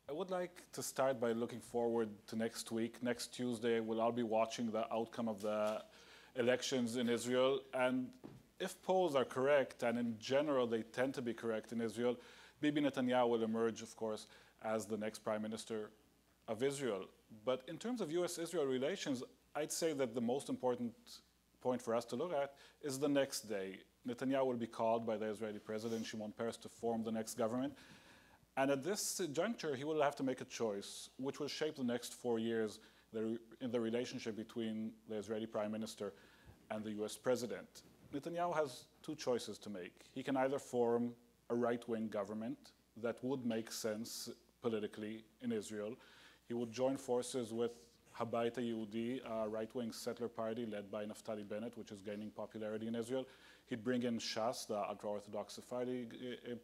I would like to start by looking forward to next week. Next Tuesday, we'll all be watching the outcome of the elections in Israel. And if polls are correct, and in general they tend to be correct in Israel, Bibi Netanyahu will emerge, of course, as the next prime minister of Israel. But in terms of US-Israel relations, I'd say that the most important point for us to look at is the next day. Netanyahu will be called by the Israeli president, Shimon Peres, to form the next government. And at this juncture, he will have to make a choice, which will shape the next 4 years in the relationship between the Israeli prime minister and the US president. Netanyahu has two choices to make. He can either form a right-wing government that would make sense politically in Israel. He would join forces with Habayit Yehudi, a right-wing settler party led by Naftali Bennett, which is gaining popularity in Israel. He'd bring in Shas, the ultra-Orthodox Sephardi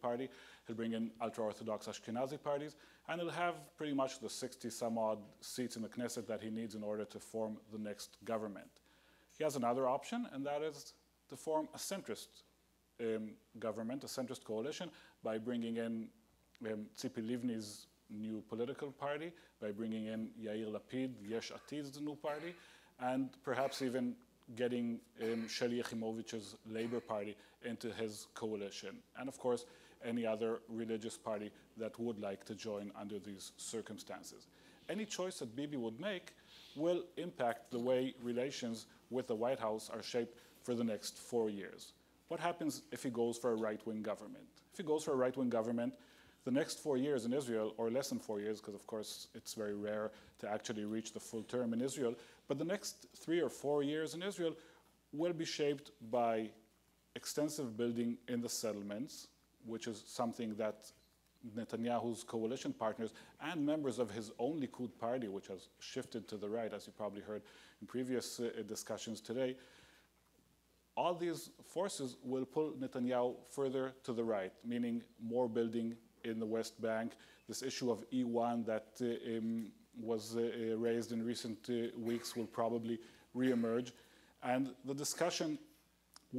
party. He'll bring in ultra-Orthodox Ashkenazi parties. And he'll have pretty much the 60-some-odd seats in the Knesset that he needs in order to form the next government. He has another option, and that is to form a centrist government, a centrist coalition, by bringing in Tzipi Livni's new political party, by bringing in Yair Lapid, Yesh Atid's new party, and perhaps even getting Sheli Yachimovich's Lieber party into his coalition. And of course, any other religious party that would like to join under these circumstances. Any choice that Bibi would make will impact the way relations with the White House are shaped for the next 4 years. What happens if he goes for a right-wing government? If he goes for a right-wing government, the next 4 years in Israel, or less than 4 years, because of course it's very rare to actually reach the full term in Israel, but the next 3 or 4 years in Israel will be shaped by extensive building in the settlements, which is something that Netanyahu's coalition partners and members of his own Likud party, which has shifted to the right, as you probably heard in previous discussions today, all these forces will pull Netanyahu further to the right, meaning more building in the West Bank. This issue of E1 that was raised in recent weeks will probably reemerge. And the discussion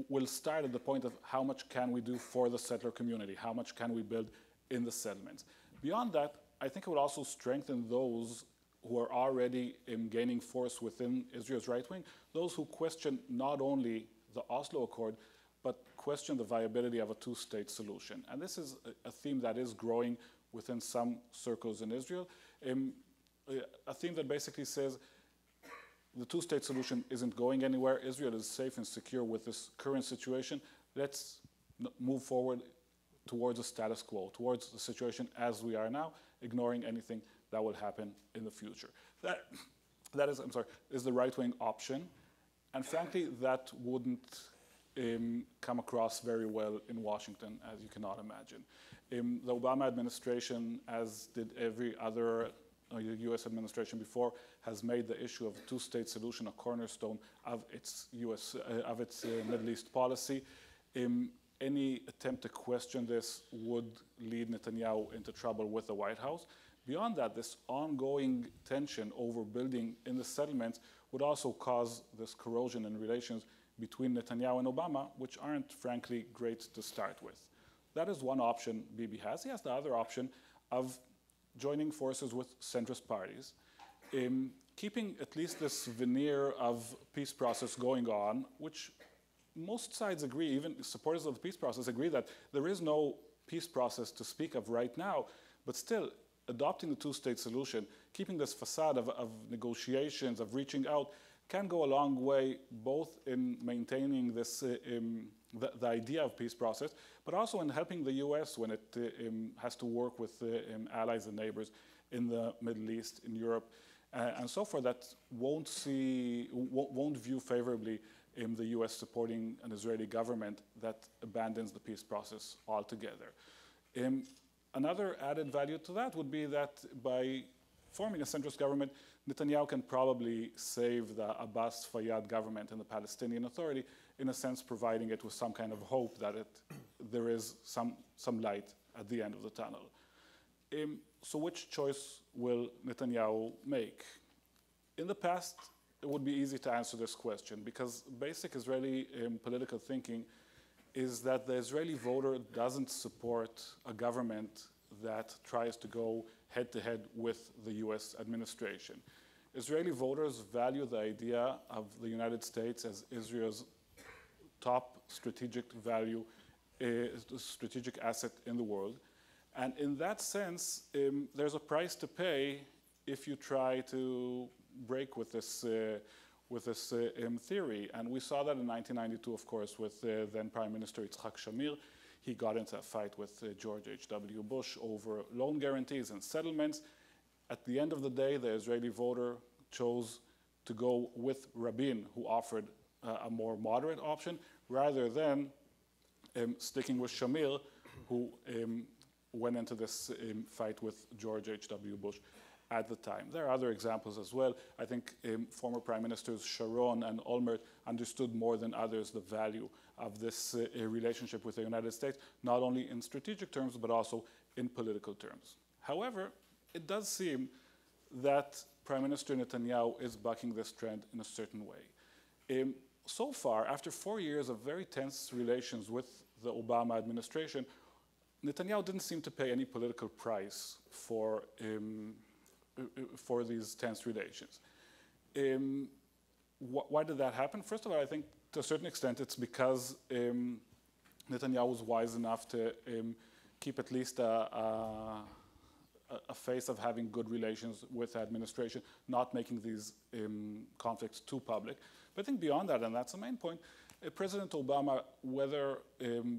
will start at the point of how much can we do for the settler community? How much can we build in the settlements? Beyond that, I think it will also strengthen those who are already gaining force within Israel's right wing, those who question not only the Oslo Accord, but question the viability of a two-state solution. And this is a theme that is growing within some circles in Israel, a theme that basically says the two-state solution isn't going anywhere. Israel is safe and secure with this current situation. Let's move forward towards a status quo, towards the situation as we are now, ignoring anything that will happen in the future. That is the right-wing option. And frankly, that wouldn't come across very well in Washington, as you cannot imagine. The Obama administration, as did every other US administration before, has made the issue of a two-state solution a cornerstone of its Middle East policy. Any attempt to question this would lead Netanyahu into trouble with the White House. Beyond that, this ongoing tension over building in the settlements would also cause this corrosion in relations between Netanyahu and Obama, which aren't, frankly, great to start with. That is one option Bibi has. He has the other option of joining forces with centrist parties, keeping at least this veneer of peace process going on, which most sides agree, even supporters of the peace process agree that there is no peace process to speak of right now, but still adopting the two-state solution, keeping this facade of negotiations, of reaching out, can go a long way, both in maintaining this, the idea of peace process, but also in helping the US when it has to work with allies and neighbors in the Middle East, in Europe, and so forth, that won't view favorably the US supporting an Israeli government that abandons the peace process altogether. Another added value to that would be that by forming a centrist government, Netanyahu can probably save the Abbas Fayyad government and the Palestinian Authority, in a sense providing it with some kind of hope that there is some light at the end of the tunnel. So which choice will Netanyahu make? In the past, it would be easy to answer this question because basic Israeli political thinking is that the Israeli voter doesn't support a government that tries to go head-to-head with the US administration. Israeli voters value the idea of the United States as Israel's top strategic value, strategic asset in the world. And in that sense, there's a price to pay if you try to break with this theory. And we saw that in 1992, of course, with then Prime Minister Yitzhak Shamir. He got into a fight with George H.W. Bush over loan guarantees and settlements. At the end of the day, the Israeli voter chose to go with Rabin, who offered a more moderate option, rather than sticking with Shamir, who went into this fight with George H.W. Bush at the time. There are other examples as well. I think former Prime Ministers Sharon and Olmert understood more than others the value of this relationship with the United States, not only in strategic terms, but also in political terms. However, it does seem that Prime Minister Netanyahu is bucking this trend in a certain way. So far, after 4 years of very tense relations with the Obama administration, Netanyahu didn't seem to pay any political price for these tense relations. Why did that happen? First of all, I think to a certain extent it's because Netanyahu was wise enough to keep at least a face of having good relations with the administration, not making these conflicts too public. But I think beyond that, and that's the main point, President Obama, whether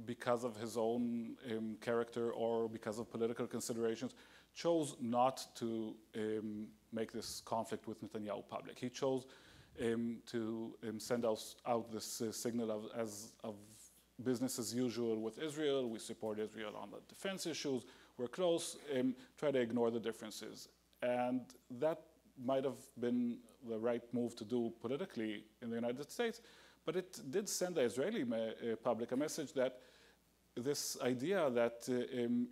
because of his own character or because of political considerations, chose not to make this conflict with Netanyahu public. He chose to send out this signal of business as usual with Israel. We support Israel on the defense issues. We're close. Try to ignore the differences. And that might have been the right move to do politically in the United States, but it did send the Israeli public a message that this idea that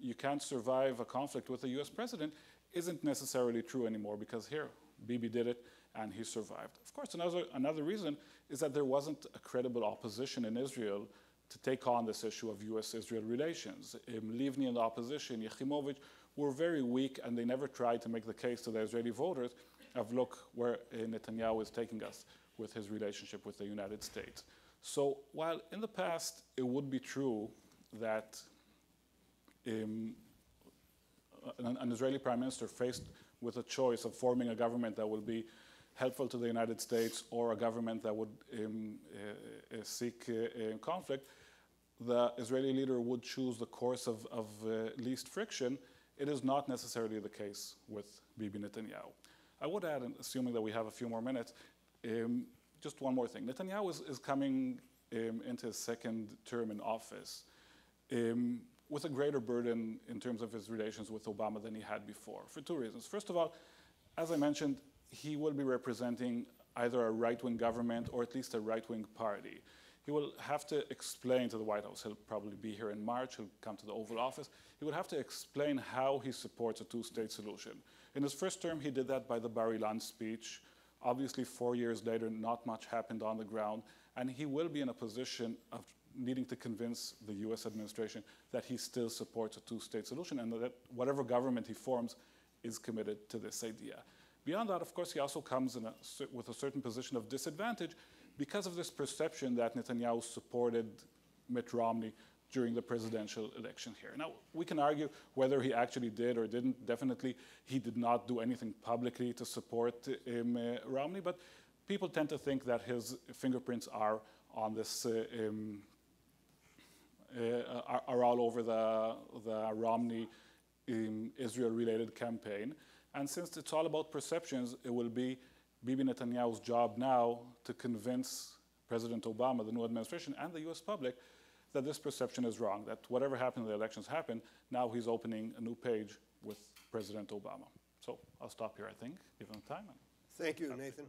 you can't survive a conflict with a US president isn't necessarily true anymore, because here, Bibi did it and he survived. Of course, another reason is that there wasn't a credible opposition in Israel to take on this issue of US-Israel relations. Livni and the opposition, Yachimowicz, were very weak, and they never tried to make the case to the Israeli voters of, look, where Netanyahu is taking us with his relationship with the United States. So while in the past it would be true that an Israeli prime minister faced with a choice of forming a government that will be helpful to the United States or a government that would seek conflict, the Israeli leader would choose the course of least friction. It is not necessarily the case with Bibi Netanyahu. I would add, and assuming that we have a few more minutes, just one more thing. Netanyahu is coming into his second term in office with a greater burden in terms of his relations with Obama than he had before, for two reasons. First of all, as I mentioned, he will be representing either a right-wing government or at least a right-wing party. He will have to explain to the White House, he'll probably be here in March, he'll come to the Oval Office, he would have to explain how he supports a two-state solution. In his first term, he did that by the Bar Ilan speech. Obviously, 4 years later, not much happened on the ground, and he will be in a position of needing to convince the US administration that he still supports a two-state solution and that whatever government he forms is committed to this idea. Beyond that, of course, he also comes with a certain position of disadvantage because of this perception that Netanyahu supported Mitt Romney during the presidential election here. Now, we can argue whether he actually did or didn't. Definitely, he did not do anything publicly to support Romney, but people tend to think that his fingerprints are on this, are all over the Romney Israel-related campaign. And since it's all about perceptions, it will be Bibi Netanyahu's job now to convince President Obama, the new administration, and the US public that this perception is wrong, that whatever happened in the elections happened. Now he's opening a new page with President Obama. So I'll stop here, I think, given the time. Thank you, Nathan.